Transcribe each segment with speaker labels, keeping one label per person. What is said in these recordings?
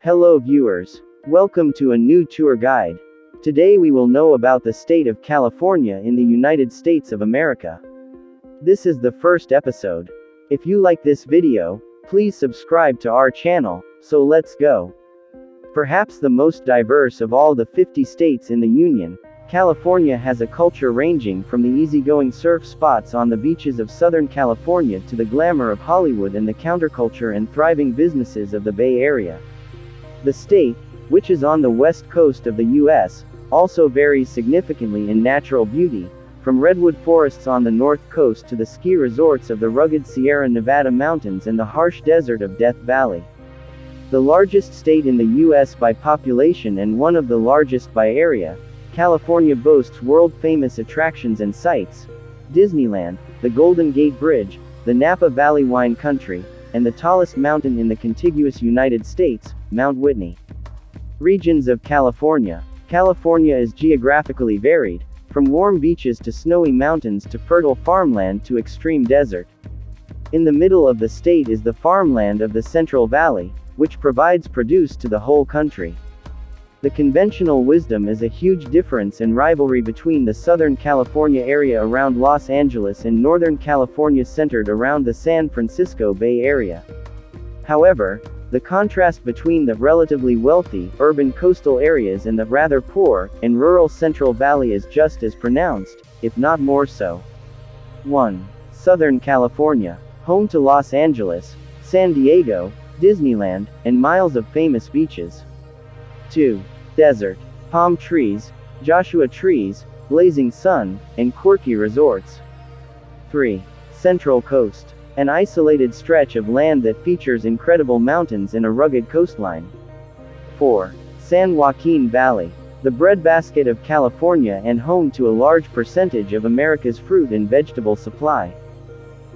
Speaker 1: Hello viewers. Welcome to a new tour guide. Today we will know about the state of California in the United States of America. This is the first episode. If you like this video, please subscribe to our channel, so let's go. Perhaps the most diverse of all the 50 states in the Union, California has a culture ranging from the easygoing surf spots on the beaches of Southern California to the glamour of Hollywood and the counterculture and thriving businesses of the Bay Area. The state, which is on the west coast of the U.S., also varies significantly in natural beauty, from redwood forests on the north coast to the ski resorts of the rugged Sierra Nevada mountains and the harsh desert of Death Valley. The largest state in the U.S. by population and one of the largest by area, California boasts world-famous attractions and sites: Disneyland, the Golden Gate Bridge, the Napa Valley wine country, and the tallest mountain in the contiguous United States, Mount Whitney. Regions of California. California is geographically varied, from warm beaches to snowy mountains to fertile farmland to extreme desert. In the middle of the state is the farmland of the Central Valley, which provides produce to the whole country. The conventional wisdom is a huge difference and rivalry between the Southern California area around Los Angeles and Northern California centered around the San Francisco Bay Area. However, the contrast between the relatively wealthy, urban coastal areas and the rather poor, and rural Central Valley is just as pronounced, if not more so. 1. Southern California. Home to Los Angeles, San Diego, Disneyland, and miles of famous beaches. 2. Desert. Palm trees, Joshua trees, blazing sun, and quirky resorts. 3. Central Coast. An isolated stretch of land that features incredible mountains and a rugged coastline. 4. San Joaquin Valley. The breadbasket of California and home to a large percentage of America's fruit and vegetable supply.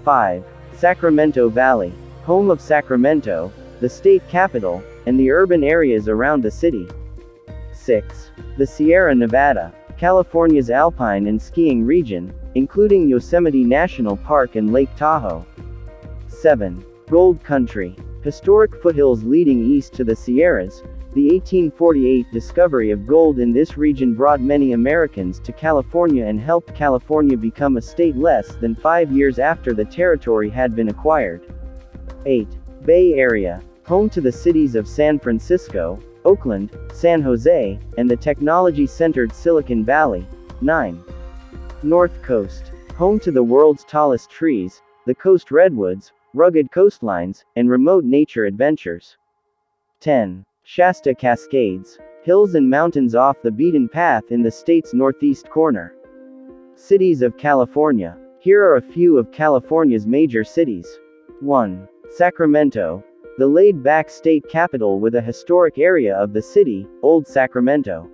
Speaker 1: 5. Sacramento Valley. Home of Sacramento, the state capital, and the urban areas around the city. 6. The Sierra Nevada, California's alpine and skiing region, including Yosemite National Park and Lake Tahoe. 7. Gold Country. Historic foothills leading east to the Sierras. The 1848 discovery of gold in this region brought many Americans to California and helped California become a state less than 5 years after the territory had been acquired. 8. Bay Area. Home to the cities of San Francisco, Oakland, San Jose, and the technology-centered Silicon Valley. 9. North Coast. Home to the world's tallest trees, the coast redwoods, rugged coastlines, and remote nature adventures. 10. Shasta Cascades. Hills and mountains off the beaten path in the state's northeast corner. Cities of California. Here are a few of California's major cities. 1. Sacramento. The laid-back state capital with a historic area of the city, Old Sacramento.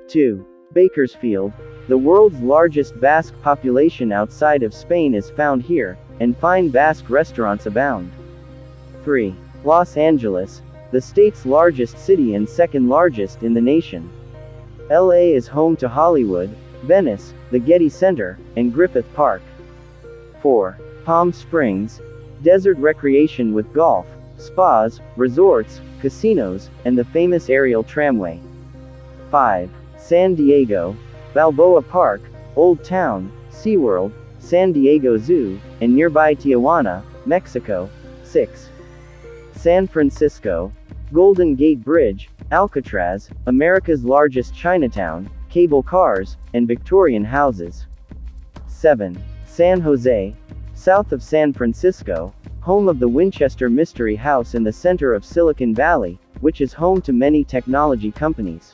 Speaker 1: 2. Bakersfield. The world's largest Basque population outside of Spain is found here, and fine Basque restaurants abound. 3. Los Angeles. The state's largest city and second largest in the nation. LA is home to Hollywood, Venice, the Getty Center, and Griffith Park. 4. Palm Springs. Desert recreation with golf, spas, resorts, casinos, and the famous aerial tramway. 5. San Diego. Balboa Park, Old Town, SeaWorld, San Diego Zoo, and nearby Tijuana, Mexico. 6. San Francisco. Golden Gate Bridge, Alcatraz, America's largest Chinatown, cable cars, and Victorian houses. 7. San Jose. South of San Francisco, home of the Winchester Mystery House in the center of Silicon Valley, which is home to many technology companies.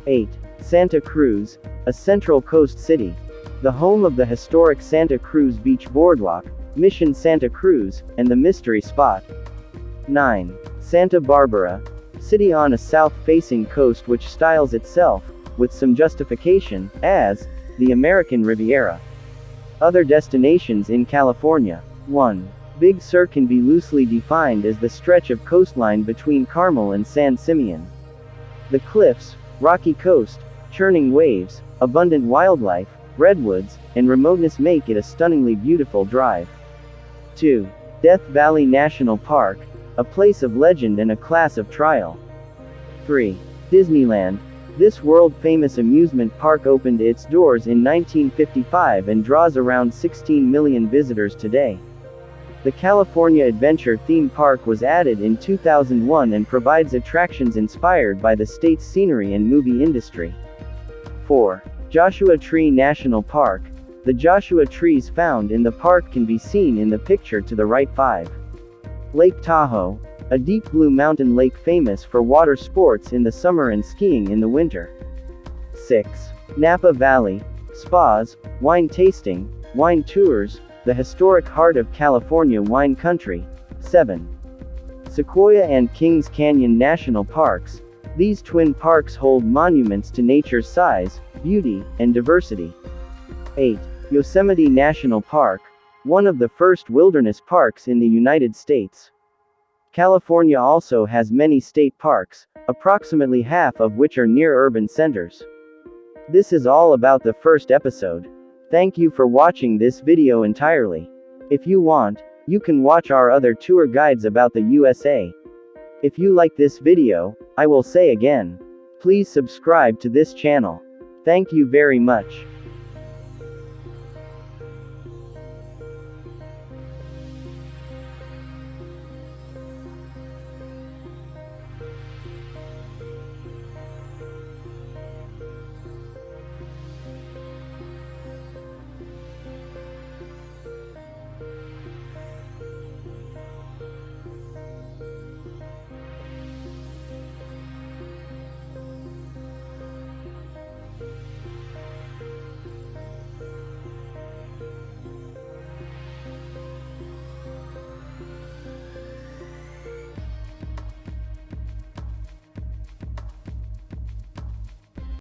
Speaker 1: 8. Santa Cruz, a Central Coast city. The home of the historic Santa Cruz Beach Boardwalk, Mission Santa Cruz, and the Mystery Spot. 9. Santa Barbara. City on a south-facing coast which styles itself, with some justification, as the American Riviera. Other destinations in California. 1. Big Sur can be loosely defined as the stretch of coastline between Carmel and San Simeon. The cliffs, rocky coast, churning waves, abundant wildlife, redwoods, and remoteness make it a stunningly beautiful drive. 2. Death Valley National Park. a place of legend and a class of trial. 3. Disneyland. This world-famous amusement park opened its doors in 1955 and draws around 16 million visitors today. The California Adventure theme park was added in 2001 and provides attractions inspired by the state's scenery and movie industry. 4. Joshua Tree National Park. The Joshua trees found in the park can be seen in the picture to the right. 5. Lake Tahoe, a deep blue mountain lake famous for water sports in the summer and skiing in the winter. 6. Napa Valley, spas, wine tasting, wine tours, the historic heart of California wine country. 7. Sequoia and Kings Canyon National Parks. These twin parks hold monuments to nature's size, beauty, and diversity. 8. Yosemite National Park, one of the first wilderness parks in the United States. California also has many state parks, approximately half of which are near urban centers. This is all about the first episode. Thank you for watching this video entirely. If you want, you can watch our other tour guides about the USA. If you like this video, I will say again, please subscribe to this channel. Thank you very much.